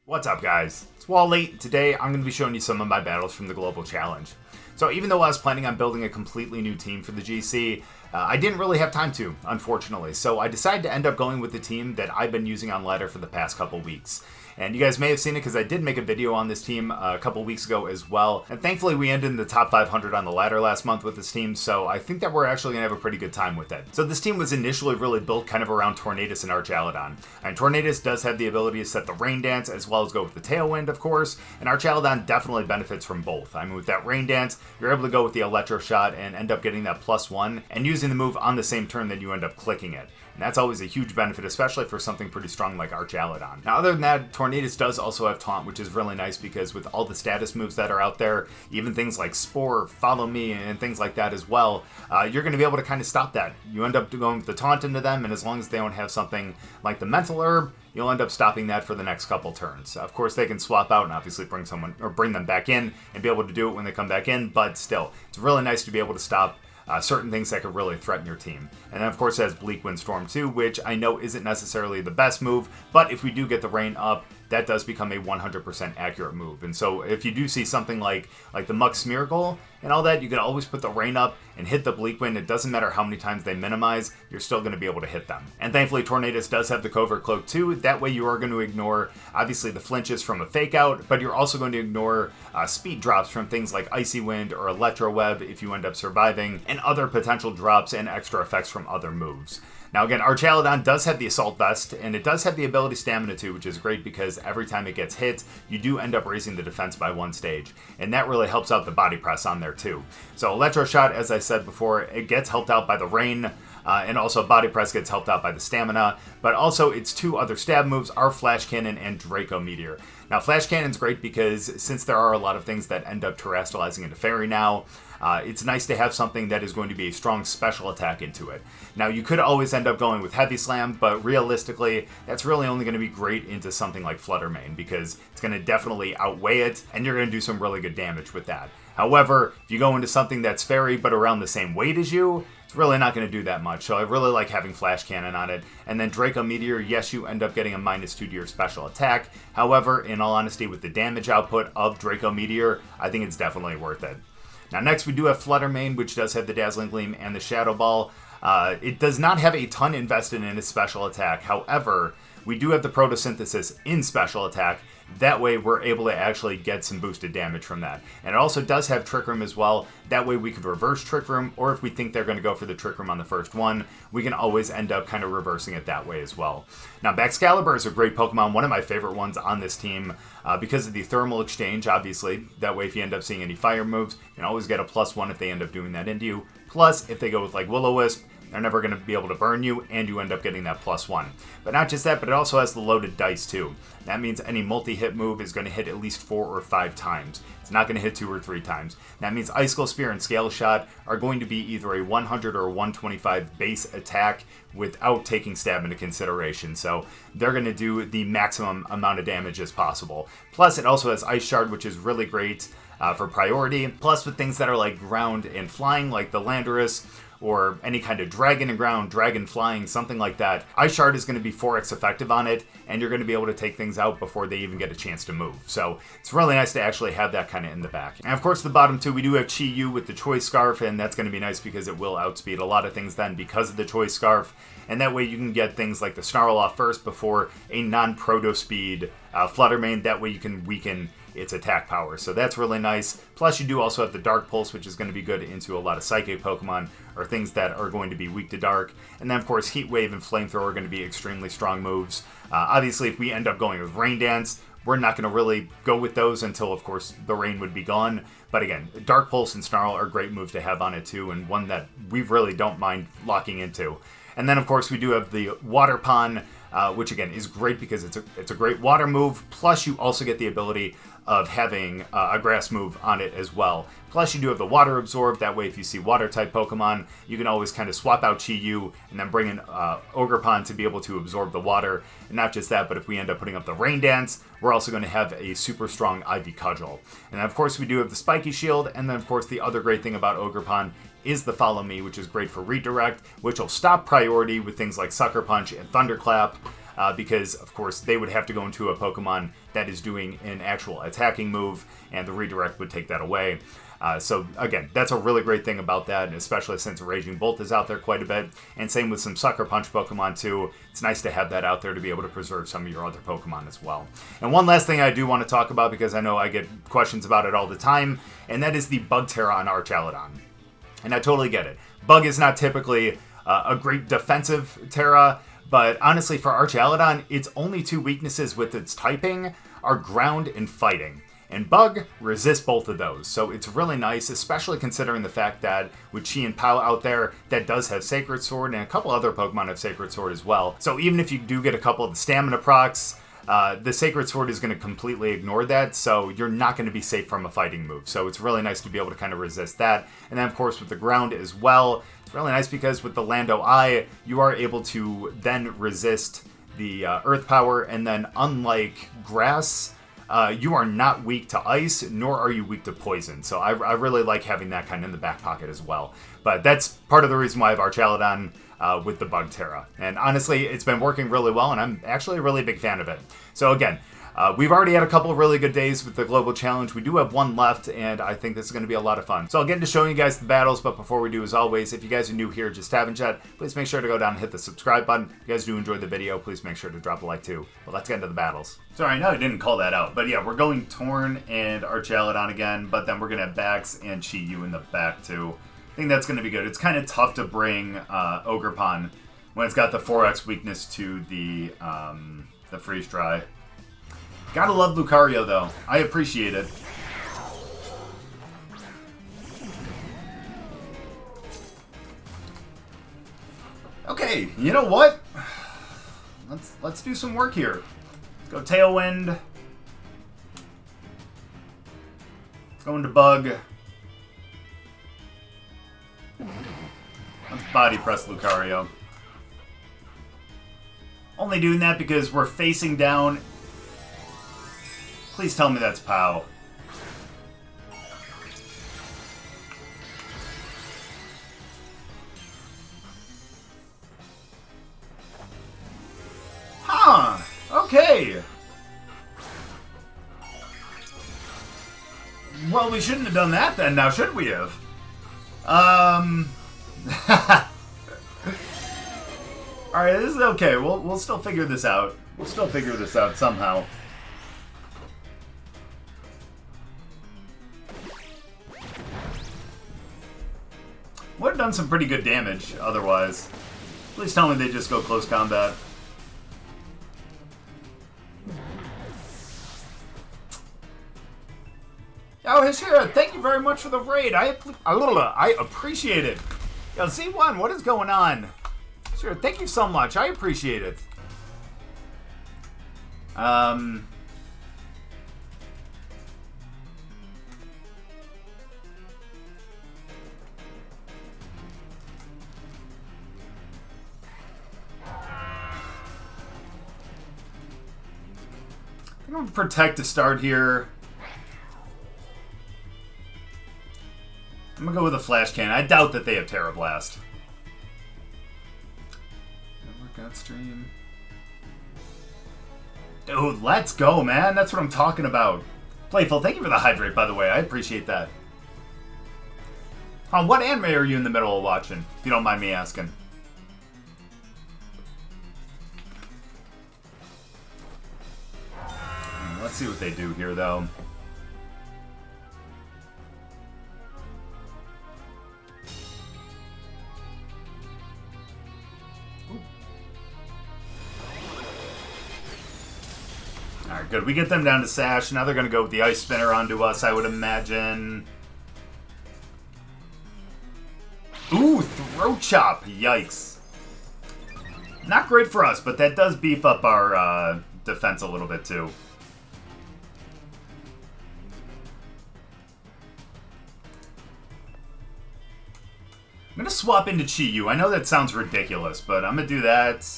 What's up, guys? It's Wally. Today I'm going to be showing you some of my battles from the Global Challenge. So even though I was planning on building a completely new team for the GC, I didn't really have time to, unfortunately. So I decided to end up going with the team that I've been using on ladder for the past couple weeks. And you guys may have seen it because I did make a video on this team a couple weeks ago as well. And thankfully we ended in the top 500 on the ladder last month with this team, so I think that we're actually going to have a pretty good time with it. So this team was initially really built kind of around Tornadus and Archaludon. And Tornadus does have the ability to set the Rain Dance as well as go with the Tailwind, of course. And Archaludon definitely benefits from both. I mean, with that Rain Dance, you're able to go with the Electro Shot and end up getting that +1 and using the move on the same turn that you end up clicking it. And that's always a huge benefit, especially for something pretty strong like Archaludon. Now, other than that, Tornadus does also have Taunt, which is really nice because with all the status moves that are out there, even things like Spore, Follow Me, and things like that as well, you're going to be able to kind of stop that. You end up going with the Taunt into them, and as long as they don't have something like the Mental Herb, you'll end up stopping that for the next couple turns. Of course, they can swap out and obviously bring them back in and be able to do it when they come back in, but still, it's really nice to be able to stop certain things that could really threaten your team. And then of course it has Bleak Windstorm too, which I know isn't necessarily the best move, but if we do get the rain up, that does become a 100% accurate move. And so if you do see something like the Muck Smeargle and all that, you can always put the rain up and hit the Bleak Wind. It doesn't matter how many times they minimize, you're still going to be able to hit them. And thankfully Tornadus does have the Covert Cloak too. That way you are going to ignore obviously the flinches from a fake out, but you're also going to ignore speed drops from things like Icy Wind or Electro Web if you end up surviving, and other potential drops and extra effects from other moves. Now again, Archaludon does have the Assault Vest, and it does have the ability Stamina too, which is great because every time it gets hit, you do end up raising the defense by 1 stage. And that really helps out the body press on there too. So Electro Shot, as I said before, it gets helped out by the rain, and also Body Press gets helped out by the Stamina, but also its 2 other stab moves are Flash Cannon and Draco Meteor. Now Flash Cannon's great because since there are a lot of things that end up terrestrializing into Fairy now, it's nice to have something that is going to be a strong special attack into it. Now you could always end up going with Heavy Slam, but realistically that's really only going to be great into something like Flutter Mane because it's going to definitely outweigh it and you're going to do some really good damage with that. However, if you go into something that's Fairy but around the same weight as you, it's really not going to do that much, so I really like having Flash Cannon on it. And then Draco Meteor, yes, you end up getting a -2 to your special attack. However, in all honesty, with the damage output of Draco Meteor, I think it's definitely worth it. Now next we do have Flutter Mane, which does have the Dazzling Gleam and the Shadow Ball. It does not have a ton invested in its special attack. However, we do have the Photosynthesis in special attack. That way we're able to actually get some boosted damage from that. And it also does have Trick Room as well. That way we could reverse Trick Room, or if we think they're going to go for the Trick Room on the first one, we can always end up kind of reversing it that way as well. Now Baxcalibur is a great Pokemon, one of my favorite ones on this team because of the Thermal Exchange, obviously. That way if you end up seeing any fire moves, you can always get a +1 if they end up doing that into you. Plus, if they go with like Will-O-Wisp, they're never going to be able to burn you, and you end up getting that +1. But not just that, but it also has the loaded dice too. That means any multi-hit move is going to hit at least 4 or 5 times. It's not going to hit 2 or 3 times. That means Icicle Spear and Scale Shot are going to be either a 100 or 125 base attack without taking stab into consideration. So they're going to do the maximum amount of damage as possible. Plus, it also has Ice Shard, which is really great for priority. Plus, with things that are like ground and flying, like the Landorus, or any kind of dragon and ground, dragon flying, something like that, Ice Shard is going to be 4x effective on it, and you're going to be able to take things out before they even get a chance to move. So it's really nice to actually have that kind of in the back. And of course the bottom 2, we do have Chi-Yu with the Choice Scarf, and that's going to be nice because it will outspeed a lot of things then because of the Choice Scarf. And that way you can get things like the Snarl off first before a non-proto speed Flutter Mane. That way you can weaken its attack power. So that's really nice. Plus you do also have the Dark Pulse, which is going to be good into a lot of Psychic Pokemon or things that are going to be weak to Dark. And then of course Heat Wave and Flamethrower are going to be extremely strong moves. Obviously if we end up going with Rain Dance, we're not going to really go with those until of course the rain would be gone. But again, Dark Pulse and Snarl are great moves to have on it too, and one that we really don't mind locking into. And then of course we do have the Ogerpon, which again is great because it's a great water move, plus you also get the ability of having a grass move on it as well. Plus you do have the Water Absorb. That way if you see water type Pokemon, you can always kind of swap out Chi-Yu and then bring in Ogerpon to be able to absorb the water. And not just that, but if we end up putting up the Rain Dance, we're also going to have a super strong Ivy Cudgel. And then of course we do have the Spiky Shield, and then of course the other great thing about Ogerpon is the Follow Me, which is great for redirect, which will stop priority with things like Sucker Punch and Thunderclap. because, of course, they would have to go into a Pokemon that is doing an actual attacking move, and the redirect would take that away. So, again, that's a really great thing about that, especially since Raging Bolt is out there quite a bit, and same with some Sucker Punch Pokemon, too. It's nice to have that out there to be able to preserve some of your other Pokemon as well. And one last thing I do want to talk about, because I know I get questions about it all the time, and that is the Bug Terra on Archaludon. And I totally get it. Bug is not typically a great defensive Terra, but honestly, for Archaludon, its only two weaknesses with its typing are Ground and Fighting. And Bug resists both of those, so it's really nice, especially considering the fact that with Chi and Pao out there, that does have Sacred Sword, and a couple other Pokemon have Sacred Sword as well. So even if you do get a couple of the Stamina procs, the Sacred Sword is going to completely ignore that, so you're not going to be safe from a fighting move. So it's really nice to be able to kind of resist that. And then, of course, with the Ground as well, it's really nice because with the Lando Eye, you are able to then resist the Earth Power, and then unlike Grass, you are not weak to ice, nor are you weak to poison. So I really like having that kind of in the back pocket as well. But that's part of the reason why I have Archaludon with the Bug Terra. And honestly, it's been working really well, and I'm actually a really big fan of it. So again, we've already had a couple of really good days with the Global Challenge. We do have one left, and I think this is going to be a lot of fun. So I'll get into showing you guys the battles, but before we do, as always, if you guys are new here, just haven't yet, please make sure to go down and hit the subscribe button. If you guys do enjoy the video, please make sure to drop a like too. But let's get into the battles. Sorry, I know I didn't call that out, but yeah, we're going Torn and Archaludon again, but then we're going to have Bax and Chi-Yu in the back too. I think that's going to be good. It's kind of tough to bring Ogerpon when it's got the 4x weakness to the Freeze Dry. Gotta love Lucario, though. I appreciate it. Okay, you know what? Let's do some work here. Let's go Tailwind. Let's go into Bug. Let's Body Press Lucario. Only doing that because we're facing down. Please tell me that's Pow. Huh. Okay. Well, we shouldn't have done that then, now should we have? Alright, this is okay. We'll still figure this out. We'll still figure this out somehow. Would have done some pretty good damage otherwise. Please tell me they just go close combat. Oh, Hashira, thank you very much for the raid. I appreciate it. Yo, Z1, what is going on? Sure, thank you so much. I appreciate it. I'm going to protect to start here. I'm going to go with a Flash Cannon. I doubt that they have Terra Blast. Workout stream. Dude, let's go, man. That's what I'm talking about. Playful, thank you for the hydrate, by the way. I appreciate that. What anime are you in the middle of watching, if you don't mind me asking? Let's see what they do here, though. Alright, good. We get them down to Sash. Now they're going to go with the Ice Spinner onto us, I would imagine. Ooh, Throat Chop. Yikes. Not great for us, but that does beef up our defense a little bit, too. I'm going to swap into Chi-Yu. I know that sounds ridiculous, but I'm going to do that.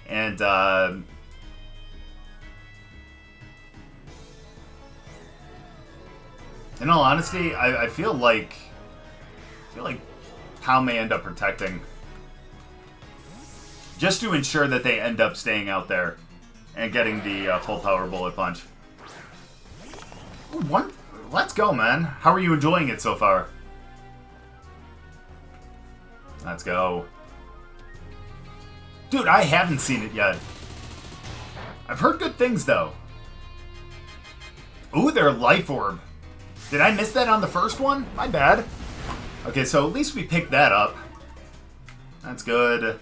And, in all honesty, I feel like Pao may end up protecting. just to ensure that they end up staying out there and getting the full power bullet punch. Ooh, let's go, man. How are you enjoying it so far? Let's go. Dude, I haven't seen it yet. I've heard good things, though. Ooh, their life orb. Did I miss that on the first one? My bad. Okay, so at least we picked that up. That's good.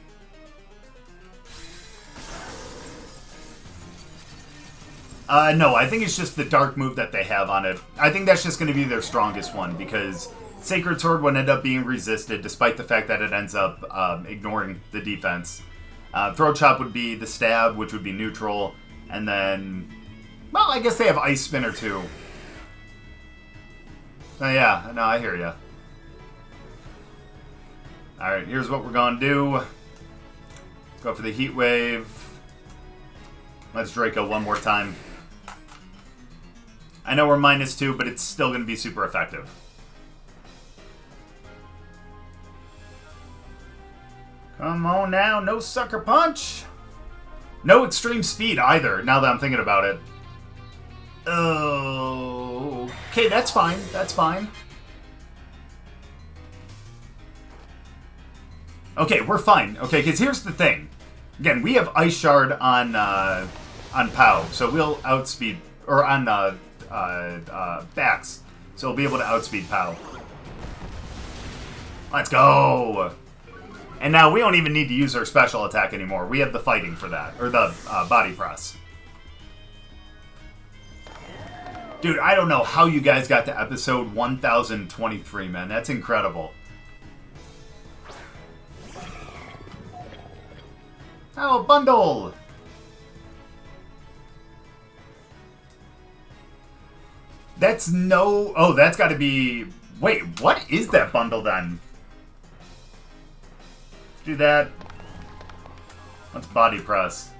No, I think it's just the dark move that they have on it. I think that's just going to be their strongest one, because Sacred Sword would end up being resisted, despite the fact that it ends up ignoring the defense. Throat Chop would be the stab, which would be neutral, and then, well, I guess they have Ice Spinner too. So yeah, no, I hear ya. Alright, here's what we're gonna do. Let's go for the Heat Wave. Let's Draco one more time. I know we're -2, but it's still gonna be super effective. Come on now, no Sucker Punch! No Extreme Speed either, now that I'm thinking about it. Oh, okay, that's fine, that's fine. Okay, we're fine. Okay, because here's the thing. Again, we have Ice Shard on Pow, so we'll outspeed, or on Bax, so we'll be able to outspeed Pow. Let's go! And now we don't even need to use our special attack anymore. We have the fighting for that, or the body press. Dude, I don't know how you guys got to episode 1023, man. That's incredible. Oh, a bundle! That's no... Oh, that's got to be... Wait, what is that bundle then? Let's do that. Let's body press.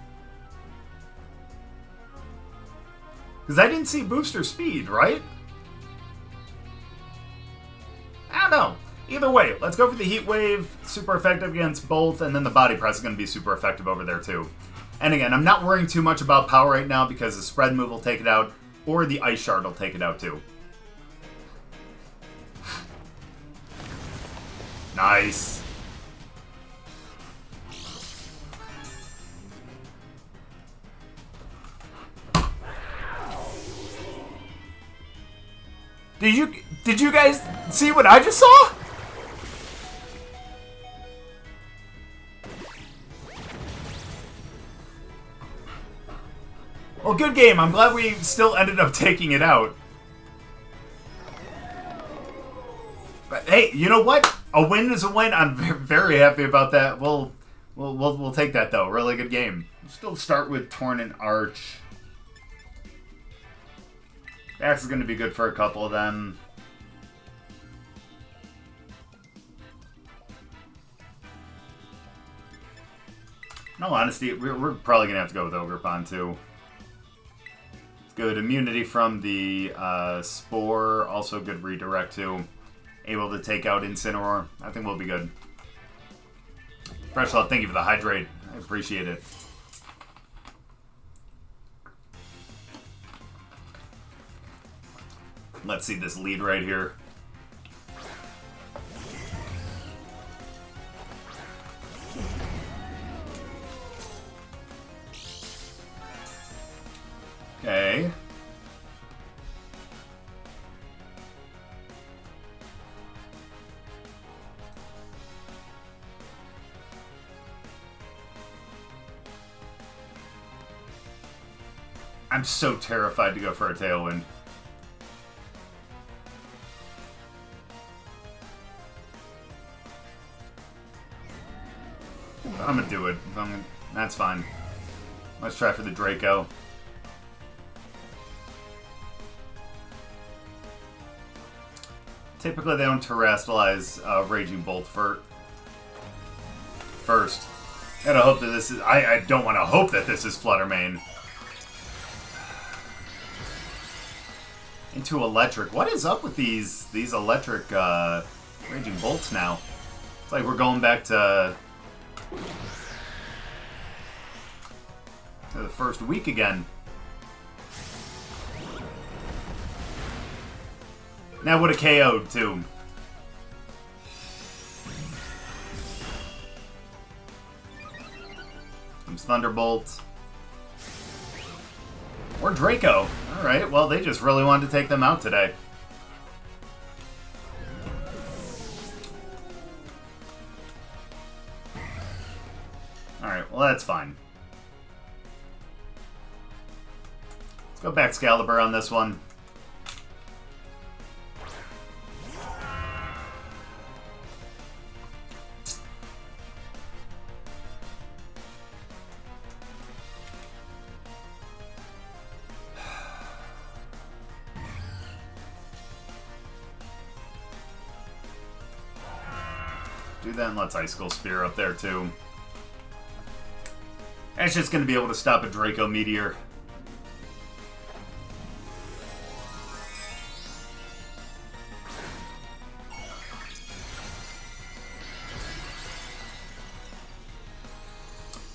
Because I didn't see booster speed, right? I don't know. Either way, let's go for the Heat Wave. Super effective against both, and then the body press is going to be super effective over there too. And again, I'm not worrying too much about power right now because the spread move will take it out, or the Ice Shard will take it out too. Nice. Did you guys see what I just saw? Well, good game. I'm glad we still ended up taking it out. But hey, you know what? A win is a win. I'm very happy about that. We'll take that though. Really good game. Still start with Torn and Arch. Bax is going to be good for a couple of them. In all honesty, we're probably going to have to go with Ogerpon too. Good immunity from the Spore. Also good redirect too. Able to take out Incineroar. I think we'll be good. Fresh Love, thank you for the hydrate. I appreciate it. Let's see this lead right here. Okay. I'm so terrified to go for a Tailwind. I'm gonna do it. That's fine. Let's try for the Draco. Typically, they don't terrestrialize Raging Bolt first. Gotta hope that this is... I don't want to hope that this is Flutter Mane. Into Electric. What is up with these Electric Raging Bolts now? It's like we're going back to... The first week again. That would have KO'd, too. Some Thunderbolt. Or Draco. Alright, well, they just really wanted to take them out today. Alright, well, that's fine. Let's go Baxcalibur on this one. Do that and let's Ice Skull Spear up there too. It's just going to be able to stop a Draco Meteor.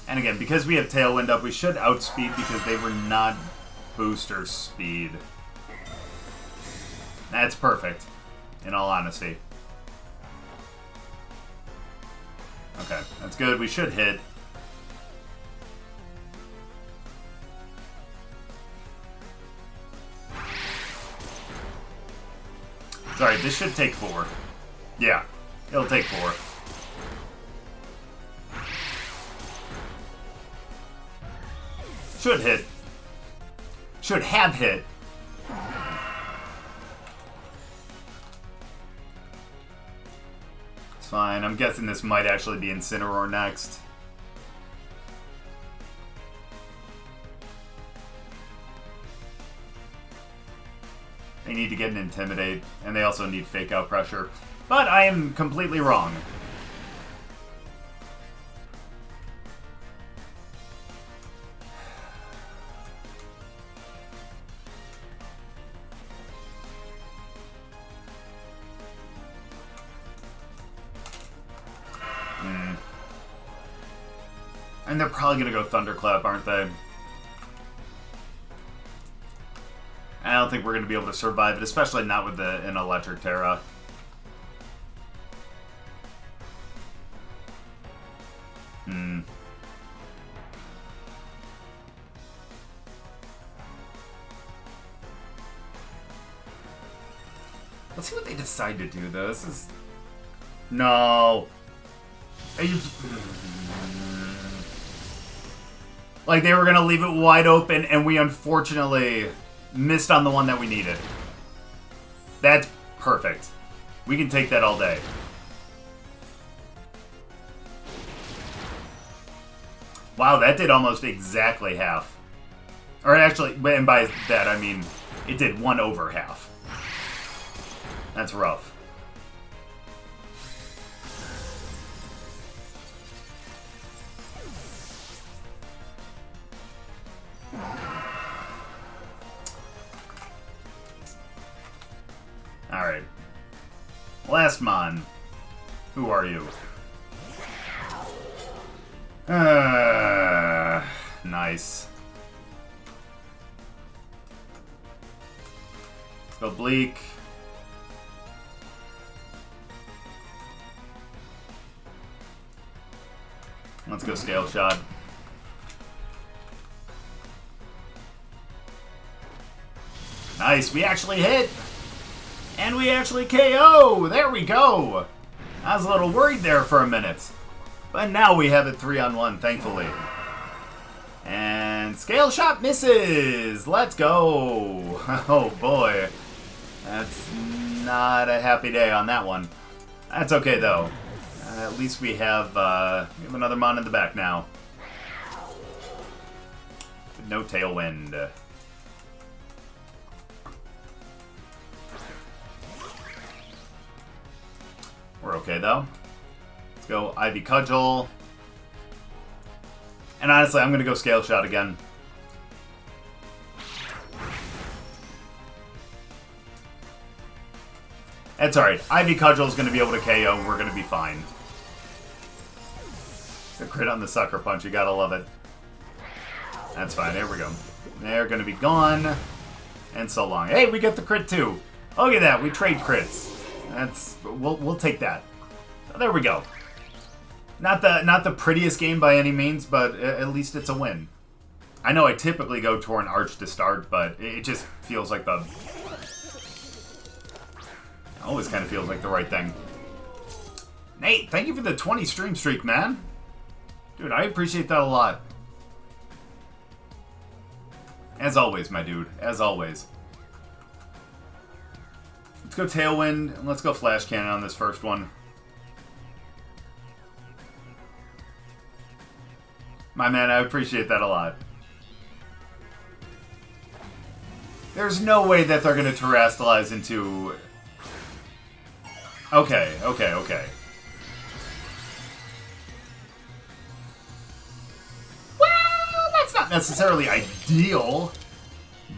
And again, because we have Tailwind up, we should outspeed because they were not booster speed. That's perfect, in all honesty. Okay, that's good. We should hit. Sorry, this should take 4. Yeah, it'll take 4. Should hit. Should have hit. It's fine. I'm guessing this might actually be Incineroar next. They need to get an Intimidate, and they also need Fake Out Pressure. But I am completely wrong. And they're probably going to go Thunderclap, aren't they? I don't think we're going to be able to survive it, especially not with an Electric Terra. Let's see what they decide to do, though. This is... No. Like, they were going to leave it wide open, and we unfortunately missed on the one that we needed. That's perfect. We can take that all day. Wow, that did almost exactly half. Or actually, and by that I mean, it did 1 over half. That's rough. Alright. Last Mon. Who are you? Nice. Let's go Bleak. Let's go Scale Shot. Nice, we actually hit! And we actually KO! There we go! I was a little worried there for a minute. But now we have it 3-on-1, thankfully. And Scale Shot misses! Let's go! Oh boy. That's not a happy day on that one. That's okay though. At least we have another Mon in the back now. No Tailwind. We're okay though. Let's go Ivy Cudgel. And honestly, I'm going to go Scale Shot again. That's alright. Ivy Cudgel is going to be able to KO. We're going to be fine. The crit on the Sucker Punch. You gotta love it. That's fine. There we go. They're going to be gone. And so long. Hey, we get the crit too. Look at that. We trade crits. We'll take that. So there we go. Not the prettiest game by any means, but at least it's a win. I know I typically go Torn Arch to start, but it just feels like the... Always kind of feels like the right thing. Nate, thank you for the 20 stream streak, man. Dude, I appreciate that a lot. As always, my dude. As always. Let's go Tailwind, and let's go Flash Cannon on this first one. My man, I appreciate that a lot. There's no way that they're going to terrestrialize into... Okay. Well, that's not necessarily ideal,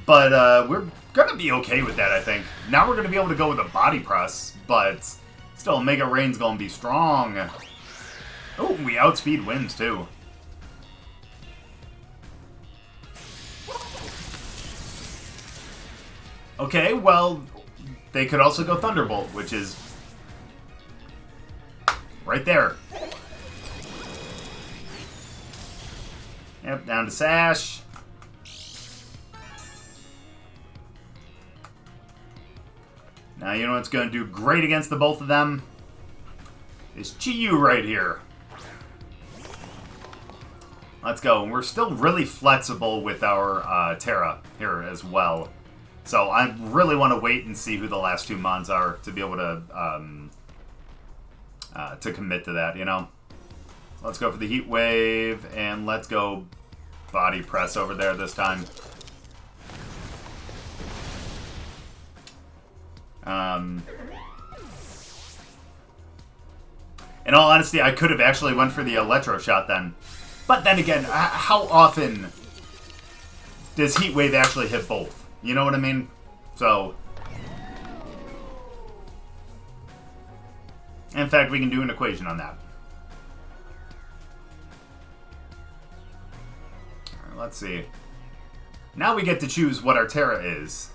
but we're going to be okay with that, I think. Now we're going to be able to go with a Body Press, but still, Mega Rain's going to be strong. Oh, we outspeed Winds, too. Okay, well, they could also go Thunderbolt, which is right there. Yep, down to Sash. Now, you know what's going to do great against the both of them? Is Chi-Yu right here. Let's go. And we're still really flexible with our Terra here as well. So I really want to wait and see who the last two Mons are to be able to commit to that, you know? Let's go for the Heat Wave, and let's go Body Press over there this time. In all honesty, I could have actually went for the Electro Shot then. But then again, how often does Heat Wave actually hit both? You know what I mean? So, in fact, we can do an equation on that. All right, let's see. Now we get to choose what our Terra is.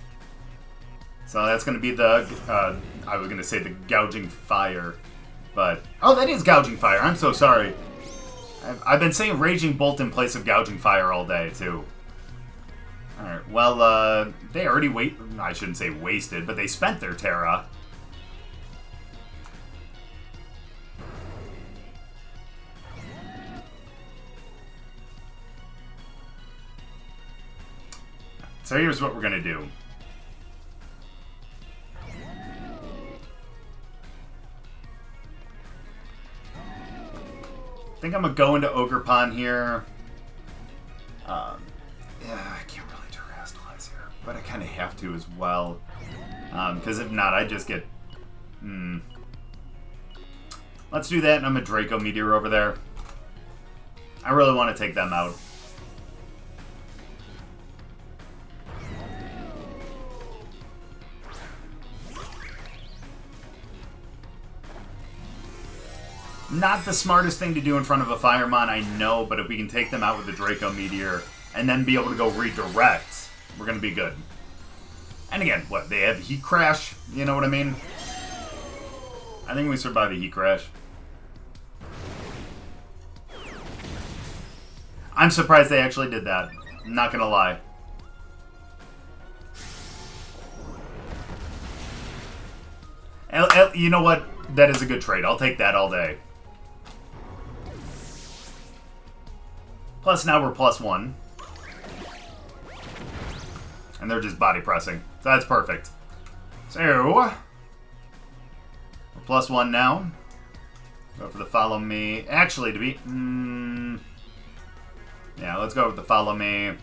So that's going to be the, I was going to say the Gouging Fire. But, oh, that is Gouging Fire. I'm so sorry. I've been saying Raging Bolt in place of Gouging Fire all day, too. Alright, well, they already I shouldn't say wasted, but they spent their Terra. So here's what we're gonna do. I think I'm gonna go into Ogerpon here. Yeah, I can't really terrestrialize here, but I kind of have to as well. Because if not, I just get... Let's do that, and I'm a Draco Meteor over there. I really want to take them out. Not the smartest thing to do in front of a Firemon, I know, but if we can take them out with the Draco Meteor and then be able to go redirect, we're going to be good. And again, what, they have Heat Crash? You know what I mean? I think we survive a Heat Crash. I'm surprised they actually did that. I'm not going to lie. You know what? That is a good trade. I'll take that all day. Plus, now we're +1. And they're just body pressing. So that's perfect. So, we're +1 now. Go for the Follow Me. Actually, to be... yeah, let's go with the Follow Me.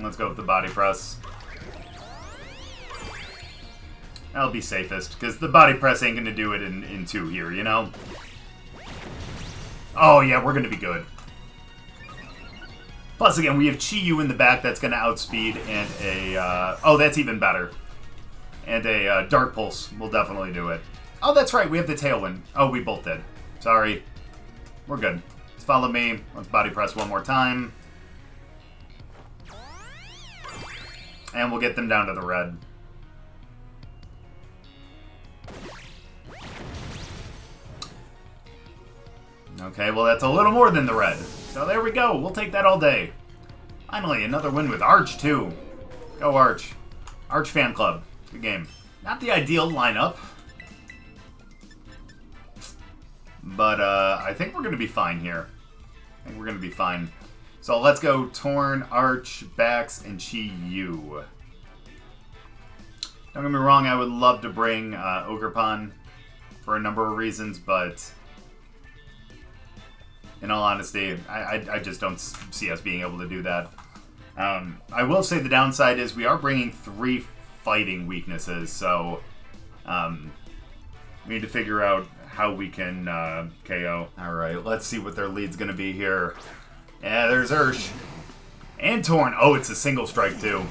Let's go with the Body Press. That'll be safest, because the Body Press ain't going to do it in 2 here, you know? Oh, yeah, we're going to be good. Plus, again, we have Chi-Yu in the back that's going to outspeed, and a... oh, that's even better. And a Dark Pulse will definitely do it. Oh, that's right. We have the Tailwind. Oh, we both did. Sorry. We're good. Just follow me. Let's Body Press one more time. And we'll get them down to the red. Okay, well, that's a little more than the red. So there we go. We'll take that all day. Finally, another win with Arch, too. Go, Arch. Arch Fan Club. Good game. Not the ideal lineup. But I think we're going to be fine here. I think we're going to be fine. So let's go Torn, Arch, Bax, and Chi-Yu. Don't get me wrong, I would love to bring Ogerpon for a number of reasons, but in all honesty, I just don't see us being able to do that. I will say the downside is we are bringing 3 fighting weaknesses, so we need to figure out how we can KO. Alright, let's see what their lead's going to be here. Yeah, there's Ursh. And Torn. Oh, it's a single strike, too.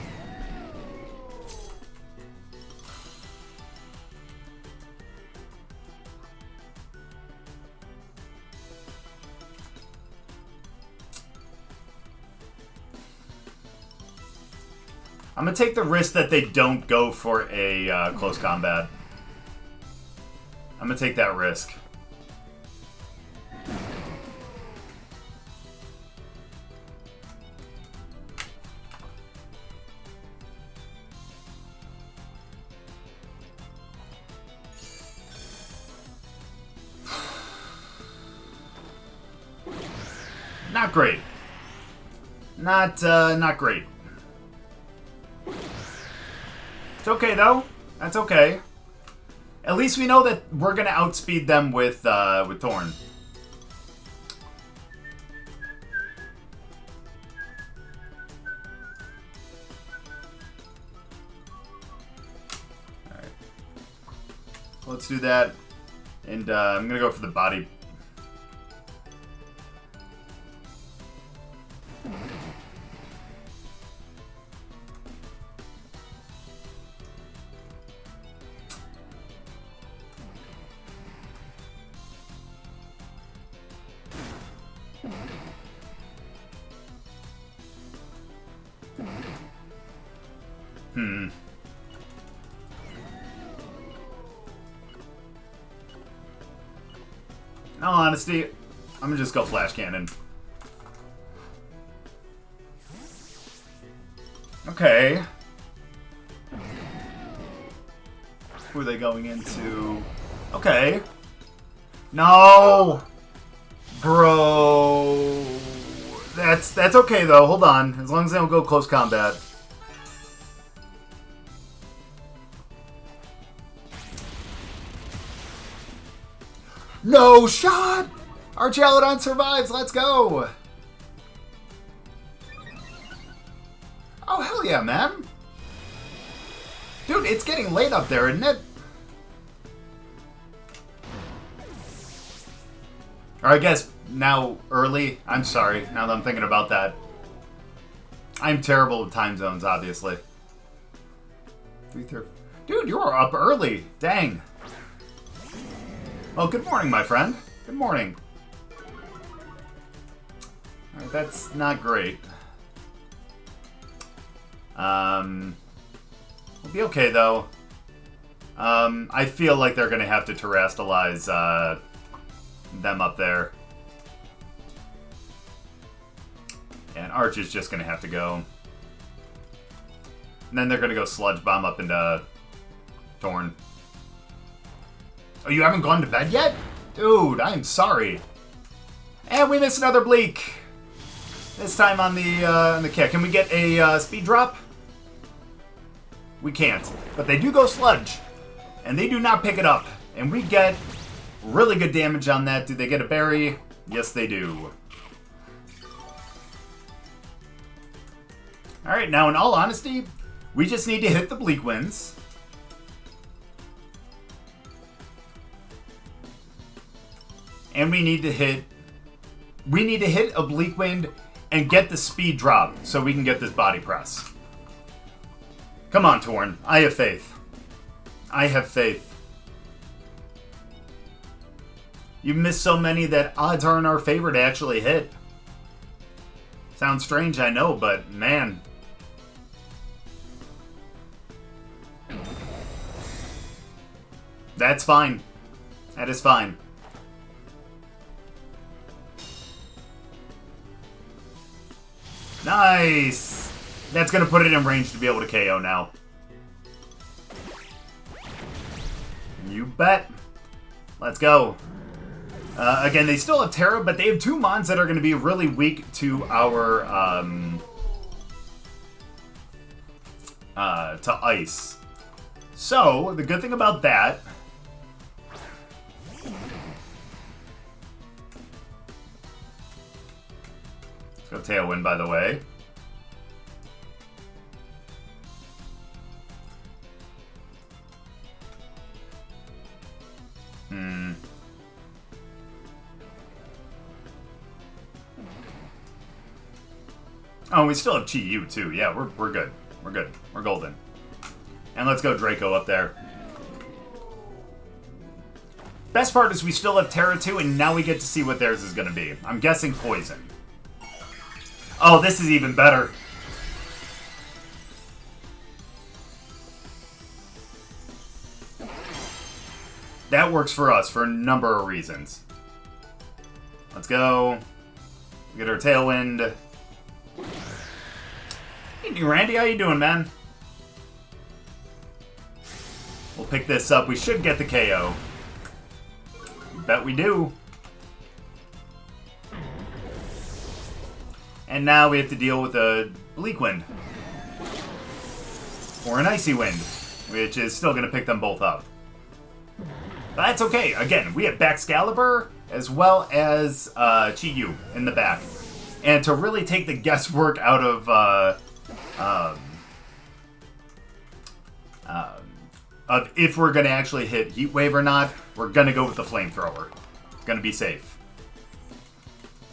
I'm going to take the risk that they don't go for a close combat. I'm going to take that risk. Not great. Not great. It's okay, though. That's okay. At least we know that we're going to outspeed them with Thorn. Alright. Let's do that. And I'm going to go for the body. In all honesty, I'm gonna just go Flash Cannon. Okay. Who are they going into? Okay. No! Bro. That's okay though, hold on. As long as they don't go close combat. No shot! Archaludon survives, let's go! Oh, hell yeah, man. Dude, it's getting late up there, isn't it? Or I guess now early. I'm sorry, now that I'm thinking about that. I'm terrible with time zones, obviously. 3:30. Dude, you were up early. Dang. Well, good morning, my friend. Good morning. Alright, that's not great. We'll be okay, though. I feel like they're going to have to terrestrialize them up there. And Arch is just going to have to go. And then they're going to go Sludge Bomb up into Torn. Oh, you haven't gone to bed yet? Dude, I am sorry. And we missed another Bleak. This time on the kick. Can we get a speed drop? We can't. But they do go Sludge. And they do not pick it up. And we get really good damage on that. Do they get a berry? Yes, they do. Alright, now in all honesty, we just need to hit the Bleak Winds. And we need to hit a Bleak Wind and get the speed drop so we can get this body press. Come on, Torn. I have faith. I have faith. You've missed so many that odds are in our favor to actually hit. Sounds strange, I know, but man. That's fine. That is fine. Nice! That's going to put it in range to be able to KO now. You bet. Let's go. Again, they still have Terra, but they have two Mons that are going to be really weak to our, to Ice. So, the good thing about that... Let's go Tailwind, by the way. Oh, we still have Chi-Yu, too. Yeah, we're good. We're good. We're golden. And let's go Draco up there. Best part is we still have Terra, too, and now we get to see what theirs is going to be. I'm guessing Poison. Oh, this is even better. That works for us for a number of reasons. Let's go. Get our Tailwind. Hey, Randy, how you doing, man? We'll pick this up. We should get the KO. Bet we do. And now we have to deal with a Bleak Wind. Or an Icy Wind, which is still going to pick them both up. But that's okay. Again, we have Baxcalibur as well as Chi-Yu in the back. And to really take the guesswork out of if we're going to actually hit Heat Wave or not, we're going to go with the Flamethrower. It's going to be safe.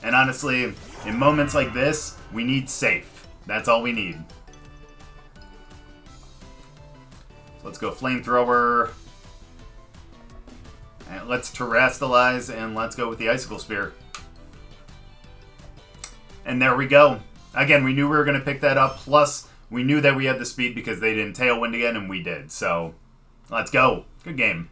And honestly, in moments like this, we need safe. That's all we need. So let's go Flamethrower. And let's Terrastalize, and let's go with the Icicle Spear. And there we go. Again, we knew we were going to pick that up, plus we knew that we had the speed because they didn't Tailwind again, and we did. So, let's go. Good game.